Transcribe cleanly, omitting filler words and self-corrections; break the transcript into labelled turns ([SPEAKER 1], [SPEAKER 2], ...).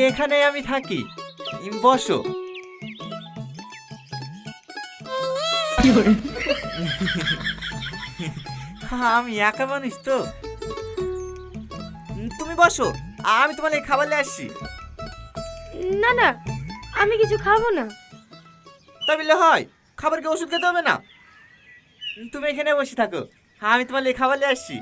[SPEAKER 1] এখানে আমি থাকি, বসো। আমি একা মানুষ তো। তুমি বসো, আমি তোমার এই খাবার নিয়ে আসছি।
[SPEAKER 2] না না, আমি কিছু খাবো না।
[SPEAKER 1] তাই বললে হয়? খাবারকে ওষুধ খেতে হবে না? তুমি এখানে বসে থাকো, আমি তোমার এই খাবার নিয়ে আসছি।